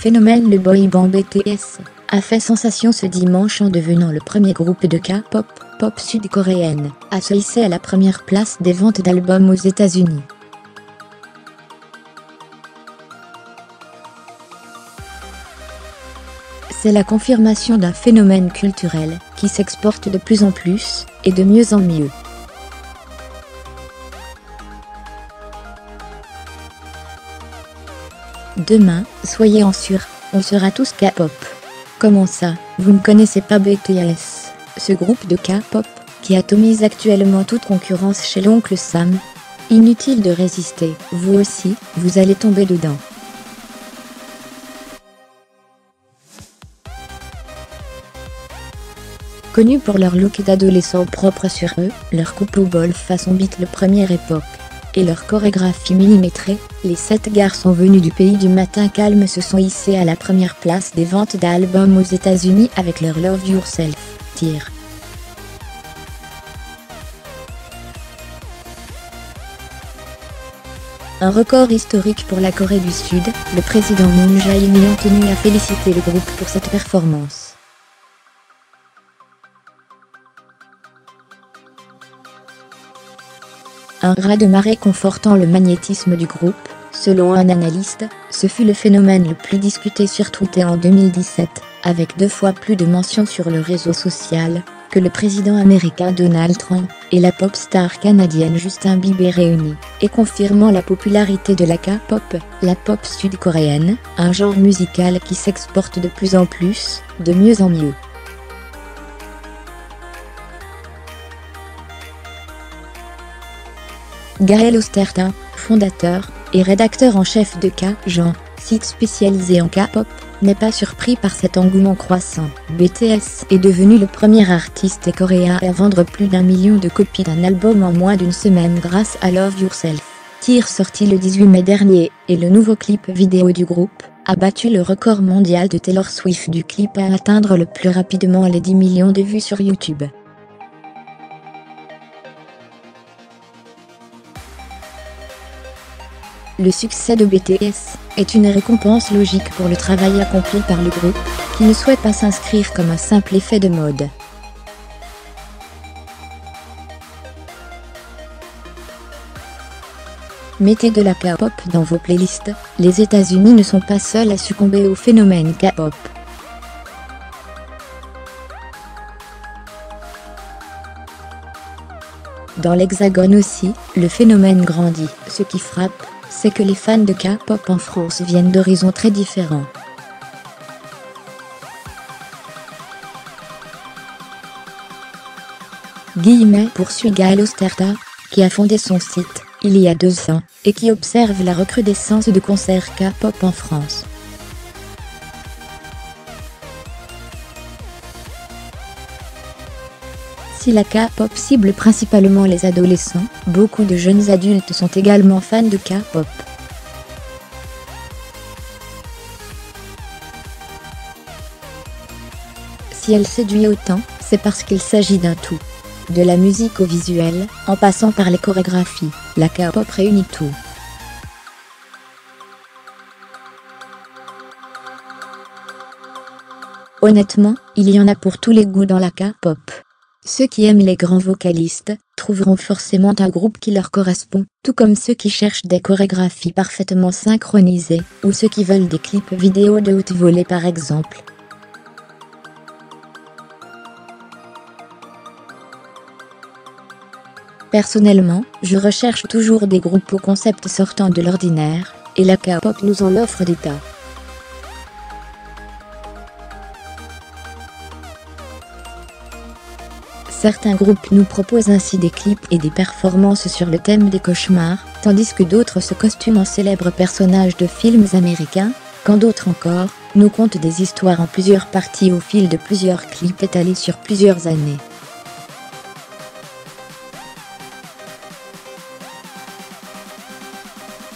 phénomène le boy band BTS a fait sensation ce dimanche en devenant le premier groupe de K-pop, pop sud-coréenne, à se hisser à la première place des ventes d'albums aux États-Unis. C'est la confirmation d'un phénomène culturel qui s'exporte de plus en plus et de mieux en mieux. Demain, soyez en sûr, on sera tous K-pop. Comment ça, vous ne connaissez pas BTS, ce groupe de K-pop qui atomise actuellement toute concurrence chez l'oncle Sam? Inutile de résister, vous aussi, vous allez tomber dedans. Connus pour leur look d'adolescents propre sur eux, leur coupe au bol façon beat le première époque, et leur chorégraphie millimétrée, les 7 garçons venus du pays du matin calme se sont hissés à la première place des ventes d'albums aux États-Unis avec leur Love Yourself, Tear. Un record historique pour la Corée du Sud, le président Moon Jae-in ayant tenu à féliciter le groupe pour cette performance. Un raz-de-marée confortant le magnétisme du groupe, selon un analyste, ce fut le phénomène le plus discuté sur Twitter en 2017, avec 2 fois plus de mentions sur le réseau social que le président américain Donald Trump et la pop star canadienne Justin Bieber réunis, et confirmant la popularité de la K-pop, la pop sud-coréenne, un genre musical qui s'exporte de plus en plus, de mieux en mieux. Gaël Osterta, fondateur et rédacteur en chef de K-Gen, site spécialisé en K-pop, n'est pas surpris par cet engouement croissant. BTS est devenu le premier artiste coréen à vendre plus d'1 million de copies d'un album en moins d'une semaine grâce à Love Yourself, Tear sorti le 18 mai dernier, et le nouveau clip vidéo du groupe a battu le record mondial de Taylor Swift du clip à atteindre le plus rapidement les 10 millions de vues sur YouTube. Le succès de BTS est une récompense logique pour le travail accompli par le groupe, qui ne souhaite pas s'inscrire comme un simple effet de mode. Mettez de la K-pop dans vos playlists, les États-Unis ne sont pas seuls à succomber au phénomène K-pop. Dans l'Hexagone aussi, le phénomène grandit. Ce qui frappe, c'est que les fans de K-pop en France viennent d'horizons très différents. Poursuit Gaël Osterta, qui a fondé son site, il y a 2 ans, et qui observe la recrudescence de concerts K-pop en France. Si la K-pop cible principalement les adolescents, beaucoup de jeunes adultes sont également fans de K-pop. Si elle séduit autant, c'est parce qu'il s'agit d'un tout. De la musique au visuel, en passant par les chorégraphies, la K-pop réunit tout. Honnêtement, il y en a pour tous les goûts dans la K-pop. Ceux qui aiment les grands vocalistes trouveront forcément un groupe qui leur correspond, tout comme ceux qui cherchent des chorégraphies parfaitement synchronisées, ou ceux qui veulent des clips vidéo de haute volée par exemple. Personnellement, je recherche toujours des groupes au concept sortant de l'ordinaire, et la K-pop nous en offre des tas. Certains groupes nous proposent ainsi des clips et des performances sur le thème des cauchemars, tandis que d'autres se costument en célèbres personnages de films américains, quand d'autres encore, nous content des histoires en plusieurs parties au fil de plusieurs clips étalés sur plusieurs années.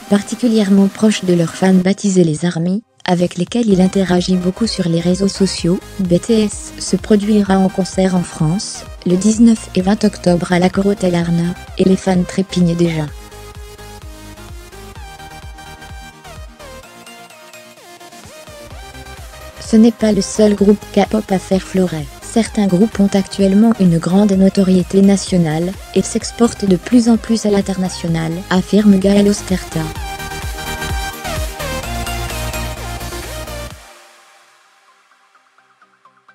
Particulièrement proche de leurs fans baptisés les ARMY, avec lesquels il interagit beaucoup sur les réseaux sociaux, BTS se produira en concert en France, le 19 et 20 octobre à l'Accor Hotel Arena, et les fans trépignent déjà. Ce n'est pas le seul groupe K-pop à faire fleurer. Certains groupes ont actuellement une grande notoriété nationale, et s'exportent de plus en plus à l'international, affirme Gaël Osterta.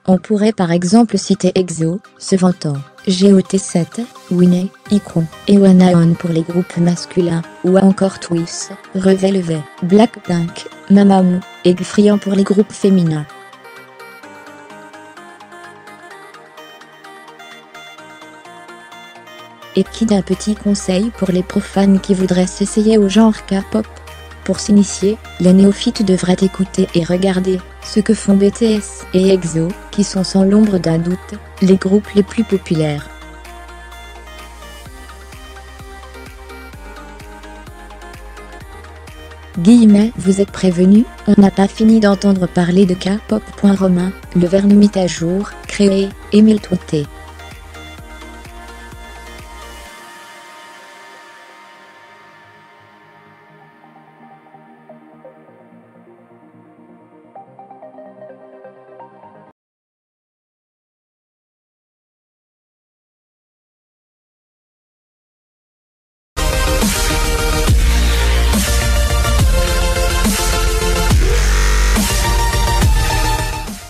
On pourrait par exemple citer EXO, se vantant, GOT7, Winnie, iKON, et Wanaon pour les groupes masculins, ou encore Twice, Revelve, Blackpink, Mamamoo, et Gfriend pour les groupes féminins. Et qui d'un petit conseil pour les profanes qui voudraient s'essayer au genre K-pop? Pour s'initier, les néophytes devraient écouter et regarder ce que font BTS et EXO, qui sont sans l'ombre d'un doute, les groupes les plus populaires. Vous êtes prévenus, on n'a pas fini d'entendre parler de K-pop. Romain, le Verre nous mit à jour, créé, Émile Touté.